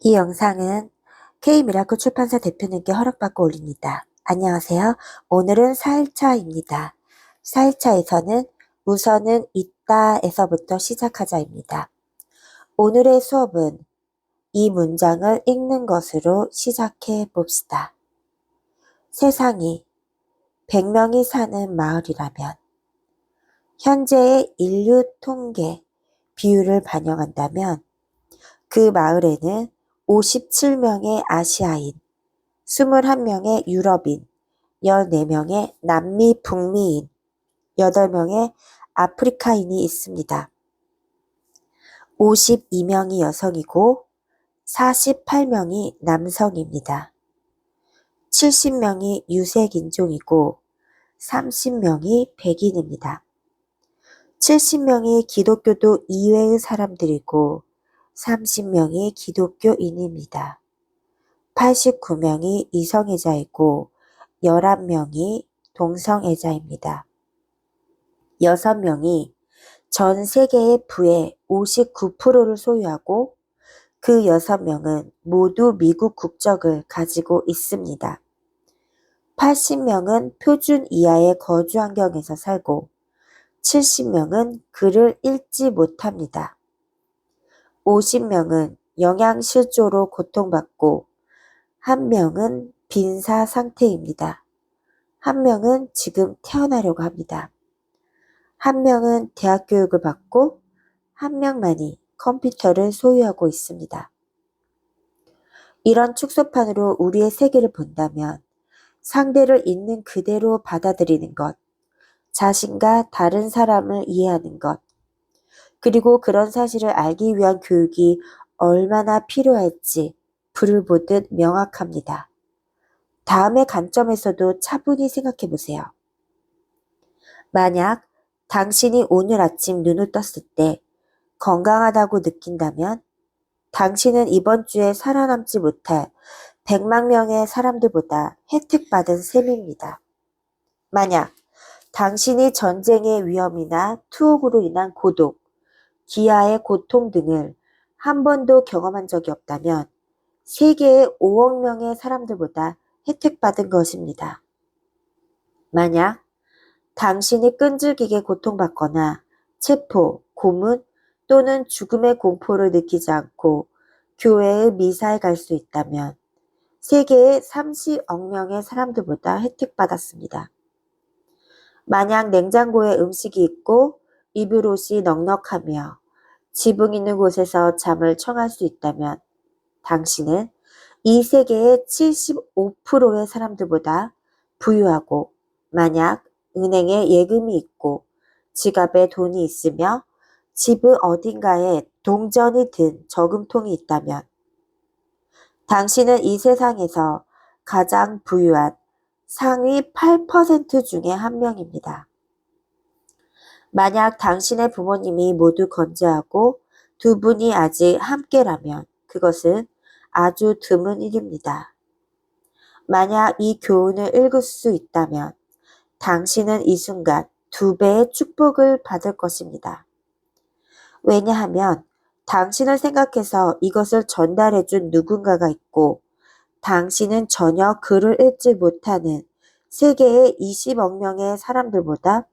이 영상은 K미라클 출판사 대표님께 허락받고 올립니다. 안녕하세요. 오늘은 4일차입니다. 4일차에서는 우선은 있다에서부터 시작하자입니다. 오늘의 수업은 이 문장을 읽는 것으로 시작해 봅시다. 세상이 100명이 사는 마을이라면 현재의 인류 통계 비율을 반영한다면 그 마을에는 57명의 아시아인, 21명의 유럽인, 14명의 남미 북미인, 8명의 아프리카인이 있습니다. 52명이 여성이고 48명이 남성입니다. 70명이 유색인종이고 30명이 백인입니다. 70명이 기독교도 이외의 사람들이고 30명이 기독교인입니다. 89명이 이성애자이고 11명이 동성애자입니다. 6명이 전 세계의 부의 59%를 소유하고 그 6명은 모두 미국 국적을 가지고 있습니다. 80명은 표준 이하의 거주 환경에서 살고 70명은 글을 읽지 못합니다. 50명은 영양실조로 고통받고 1명은 빈사 상태입니다. 1명은 지금 태어나려고 합니다. 1명은 대학 교육을 받고 1명만이 컴퓨터를 소유하고 있습니다. 이런 축소판으로 우리의 세계를 본다면 상대를 있는 그대로 받아들이는 것, 자신과 다른 사람을 이해하는 것, 그리고 그런 사실을 알기 위한 교육이 얼마나 필요할지 불을 보듯 명확합니다. 다음의 관점에서도 차분히 생각해 보세요. 만약 당신이 오늘 아침 눈을 떴을 때 건강하다고 느낀다면 당신은 이번 주에 살아남지 못할 100만 명의 사람들보다 혜택받은 셈입니다. 만약 당신이 전쟁의 위험이나 투옥으로 인한 고독, 기아의 고통 등을 한 번도 경험한 적이 없다면 세계의 5억 명의 사람들보다 혜택받은 것입니다. 만약 당신이 끈질기게 고통받거나 체포, 고문 또는 죽음의 공포를 느끼지 않고 교회의 미사에 갈 수 있다면 세계의 30억 명의 사람들보다 혜택받았습니다. 만약 냉장고에 음식이 있고 입을 옷이 넉넉하며 지붕 있는 곳에서 잠을 청할 수 있다면 당신은 이 세계의 75%의 사람들보다 부유하고 만약 은행에 예금이 있고 지갑에 돈이 있으며 집 어딘가에 동전이 든 저금통이 있다면 당신은 이 세상에서 가장 부유한 상위 8% 중에 한 명입니다. 만약 당신의 부모님이 모두 건재하고 두 분이 아직 함께라면 그것은 아주 드문 일입니다. 만약 이 교훈을 읽을 수 있다면 당신은 이 순간 2배의 축복을 받을 것입니다. 왜냐하면 당신을 생각해서 이것을 전달해준 누군가가 있고 당신은 전혀 글을 읽지 못하는 세계의 20억 명의 사람들보다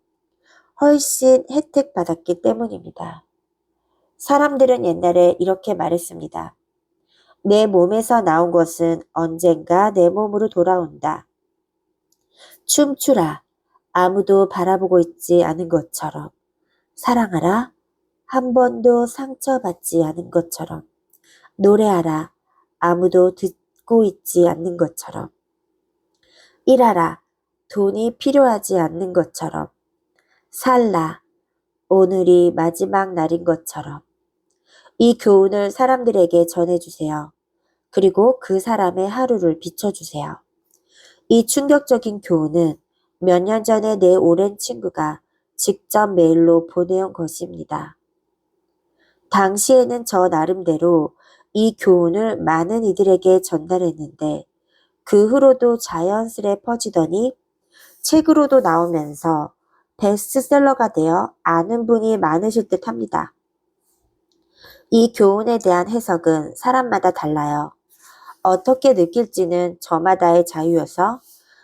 훨씬 혜택받았기 때문입니다. 사람들은 옛날에 이렇게 말했습니다. 내 몸에서 나온 것은 언젠가 내 몸으로 돌아온다. 춤추라. 아무도 바라보고 있지 않은 것처럼. 사랑하라. 한 번도 상처받지 않은 것처럼. 노래하라. 아무도 듣고 있지 않는 것처럼. 일하라. 돈이 필요하지 않는 것처럼. 살라. 오늘이 마지막 날인 것처럼. 이 교훈을 사람들에게 전해주세요. 그리고 그 사람의 하루를 비춰주세요. 이 충격적인 교훈은 몇 년 전에 내 오랜 친구가 직접 메일로 보내온 것입니다. 당시에는 저 나름대로 이 교훈을 많은 이들에게 전달했는데 그 후로도 자연스레 퍼지더니 책으로도 나오면서 베스트셀러가 되어 아는 분이 많으실 듯 합니다. 이 교훈에 대한 해석은 사람마다 달라요. 어떻게 느낄지는 저마다의 자유여서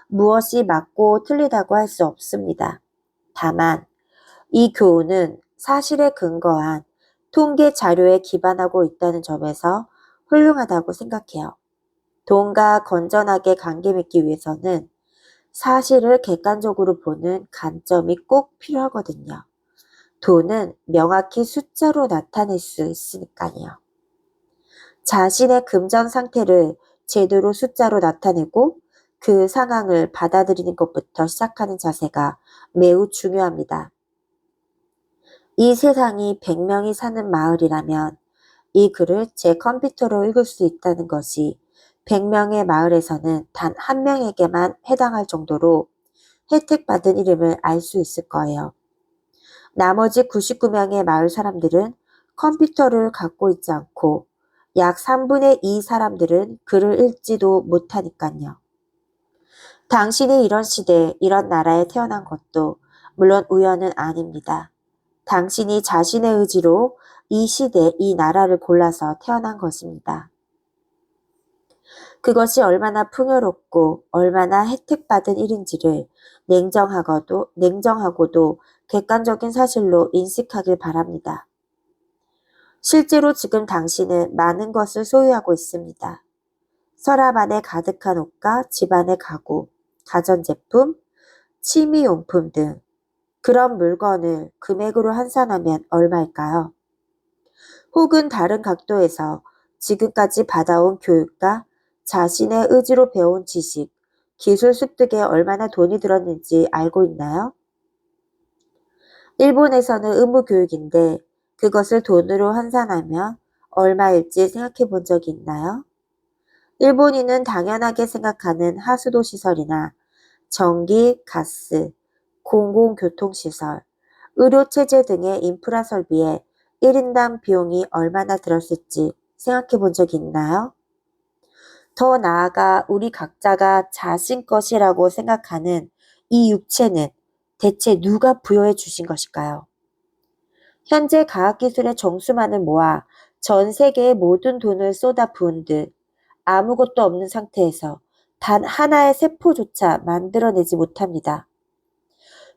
무엇이 맞고 틀리다고 할 수 없습니다. 다만 이 교훈은 사실에 근거한 통계 자료에 기반하고 있다는 점에서 훌륭하다고 생각해요. 돈과 건전하게 관계 맺기 위해서는 사실을 객관적으로 보는 관점이 꼭 필요하거든요. 돈은 명확히 숫자로 나타낼 수 있으니까요. 자신의 금전 상태를 제대로 숫자로 나타내고 그 상황을 받아들이는 것부터 시작하는 자세가 매우 중요합니다. 이 세상이 100명이 사는 마을이라면 이 글을 제 컴퓨터로 읽을 수 있다는 것이 100명의 마을에서는 단 한 명에게만 해당할 정도로 혜택받은 이름을 알 수 있을 거예요. 나머지 99명의 마을 사람들은 컴퓨터를 갖고 있지 않고 약 3분의 2 사람들은 글을 읽지도 못하니까요. 당신이 이런 시대, 이런 나라에 태어난 것도 물론 우연은 아닙니다. 당신이 자신의 의지로 이 시대, 이 나라를 골라서 태어난 것입니다. 그것이 얼마나 풍요롭고 얼마나 혜택받은 일인지를 냉정하고도 객관적인 사실로 인식하길 바랍니다. 실제로 지금 당신은 많은 것을 소유하고 있습니다. 서랍 안에 가득한 옷과 집안의 가구, 가전제품, 취미용품 등 그런 물건을 금액으로 환산하면 얼마일까요? 혹은 다른 각도에서 지금까지 받아온 교육과 자신의 의지로 배운 지식, 기술 습득에 얼마나 돈이 들었는지 알고 있나요? 일본에서는 의무교육인데 그것을 돈으로 환산하면 얼마일지 생각해 본 적이 있나요? 일본인은 당연하게 생각하는 하수도 시설이나 전기, 가스, 공공교통시설, 의료체제 등의 인프라 설비에 1인당 비용이 얼마나 들었을지 생각해 본 적이 있나요? 더 나아가 우리 각자가 자신 것이라고 생각하는 이 육체는 대체 누가 부여해 주신 것일까요? 현재 과학기술의 정수만을 모아 전 세계의 모든 돈을 쏟아 부은 듯 아무것도 없는 상태에서 단 하나의 세포조차 만들어내지 못합니다.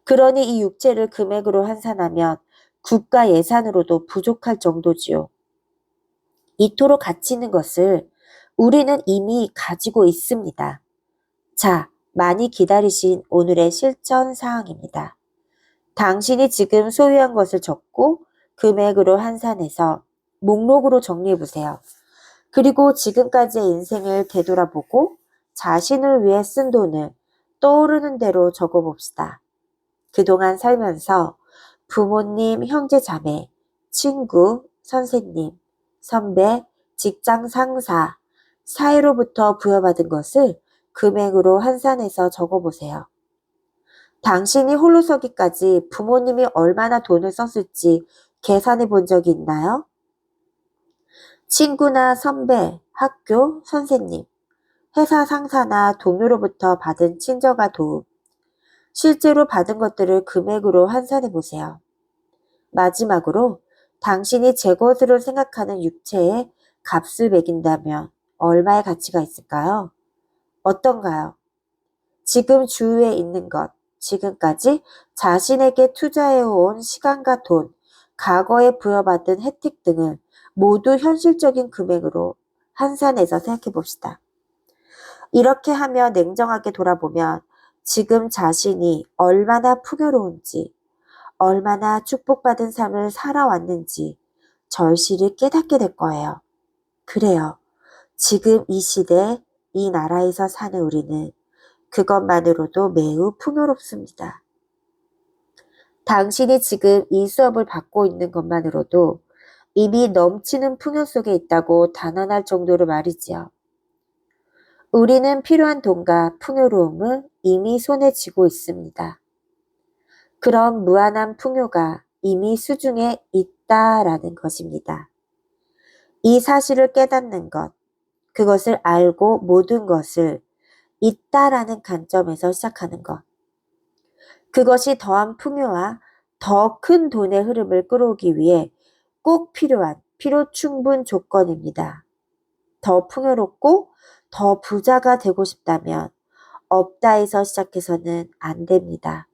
그러니 이 육체를 금액으로 환산하면 국가 예산으로도 부족할 정도지요. 이토록 가치 있는 것을 우리는 이미 가지고 있습니다. 자, 많이 기다리신 오늘의 실천 사항입니다. 당신이 지금 소유한 것을 적고 금액으로 환산해서 목록으로 정리해 보세요. 그리고 지금까지의 인생을 되돌아보고 자신을 위해 쓴 돈을 떠오르는 대로 적어봅시다. 그동안 살면서 부모님, 형제, 자매, 친구, 선생님, 선배, 직장 상사, 사회로부터 부여받은 것을 금액으로 환산해서 적어보세요. 당신이 홀로 서기까지 부모님이 얼마나 돈을 썼을지 계산해 본 적이 있나요? 친구나 선배, 학교, 선생님, 회사 상사나 동료로부터 받은 친절과 도움, 실제로 받은 것들을 금액으로 환산해 보세요. 마지막으로 당신이 제 것으로 생각하는 육체에 값을 매긴다면 얼마의 가치가 있을까요? 어떤가요? 지금 주위에 있는 것, 지금까지 자신에게 투자해온 시간과 돈, 과거에 부여받은 혜택 등을 모두 현실적인 금액으로 환산해서 생각해 봅시다. 이렇게 하며 냉정하게 돌아보면 지금 자신이 얼마나 풍요로운지, 얼마나 축복받은 삶을 살아왔는지 절실히 깨닫게 될 거예요. 그래요. 지금 이 시대, 이 나라에서 사는 우리는 그것만으로도 매우 풍요롭습니다. 당신이 지금 이 수업을 받고 있는 것만으로도 이미 넘치는 풍요 속에 있다고 단언할 정도로 말이지요. 우리는 필요한 돈과 풍요로움을 이미 손에 쥐고 있습니다. 그런 무한한 풍요가 이미 수중에 있다라는 것입니다. 이 사실을 깨닫는 것, 그것을 알고 모든 것을 있다라는 관점에서 시작하는 것. 그것이 더한 풍요와 더 큰 돈의 흐름을 끌어오기 위해 꼭 필요한 필요 충분 조건입니다. 더 풍요롭고 더 부자가 되고 싶다면 없다에서 시작해서는 안 됩니다.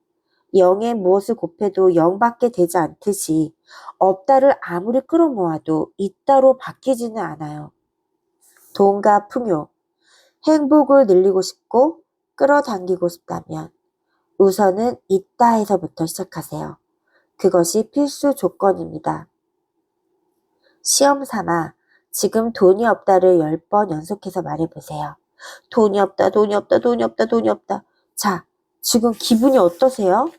0에 무엇을 곱해도 0밖에 되지 않듯이 없다를 아무리 끌어모아도 있다로 바뀌지는 않아요. 돈과 풍요, 행복을 늘리고 싶고 끌어당기고 싶다면 우선은 있다에서부터 시작하세요. 그것이 필수 조건입니다. 시험 삼아 지금 돈이 없다를 10번 연속해서 말해보세요. 돈이 없다, 돈이 없다, 돈이 없다, 돈이 없다. 자, 지금 기분이 어떠세요?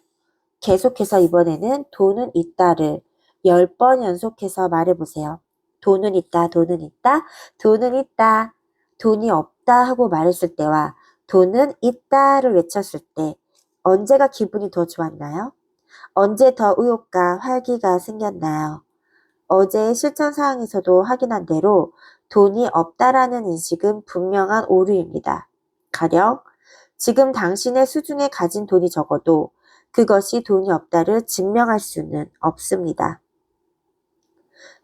계속해서 이번에는 돈은 있다를 10번 연속해서 말해보세요. 돈은 있다, 돈은 있다, 돈은 있다. 돈이 없다 하고 말했을 때와 돈은 있다를 외쳤을 때 언제가 기분이 더 좋았나요? 언제 더 의욕과 활기가 생겼나요? 어제의 실천 사항에서도 확인한 대로 돈이 없다라는 인식은 분명한 오류입니다. 가령 지금 당신의 수중에 가진 돈이 적어도 그것이 돈이 없다를 증명할 수는 없습니다.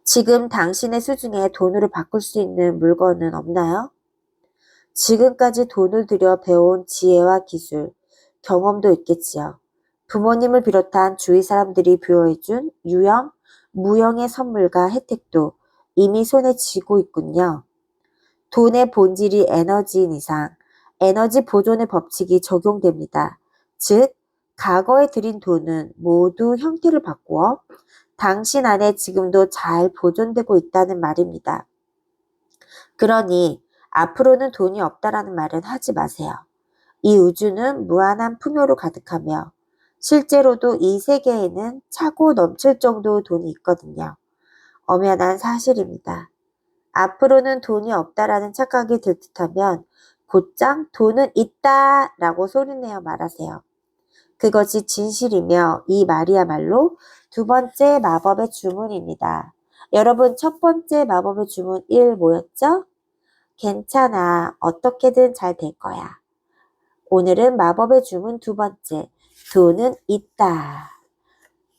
지금 당신의 수중에 돈으로 바꿀 수 있는 물건은 없나요? 지금까지 돈을 들여 배운 지혜와 기술, 경험도 있겠지요. 부모님을 비롯한 주위 사람들이 부여해준 유형, 무형의 선물과 혜택도 이미 손에 쥐고 있군요. 돈의 본질이 에너지인 이상 에너지 보존의 법칙이 적용됩니다. 즉, 과거에 들인 돈은 모두 형태를 바꾸어 당신 안에 지금도 잘 보존되고 있다는 말입니다. 그러니 앞으로는 돈이 없다라는 말은 하지 마세요. 이 우주는 무한한 풍요로 가득하며 실제로도 이 세계에는 차고 넘칠 정도의 돈이 있거든요. 엄연한 사실입니다. 앞으로는 돈이 없다라는 착각이 들 듯하면 곧장 돈은 있다라고 소리내어 말하세요. 그것이 진실이며 이 말이야말로 두 번째 마법의 주문입니다. 여러분, 첫 번째 마법의 주문 1 뭐였죠? 괜찮아. 어떻게든 잘 될 거야. 오늘은 마법의 주문 두 번째. 돈은 있다.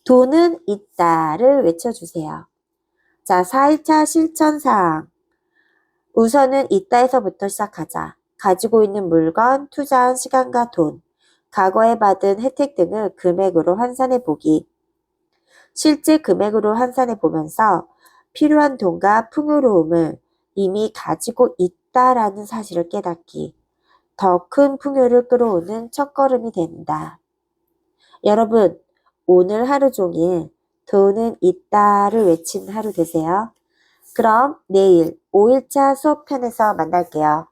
돈은 있다를 외쳐주세요. 자, 4일차 실천사항. 우선은 있다에서부터 시작하자. 가지고 있는 물건, 투자한 시간과 돈, 과거에 받은 혜택 등을 금액으로 환산해 보기. 실제 금액으로 환산해 보면서 필요한 돈과 풍요로움을 이미 가지고 있다라는 사실을 깨닫기. 더 큰 풍요를 끌어오는 첫걸음이 된다. 여러분, 오늘 하루 종일 돈은 있다를 외치는 하루 되세요. 그럼 내일 5일차 수업편에서 만날게요.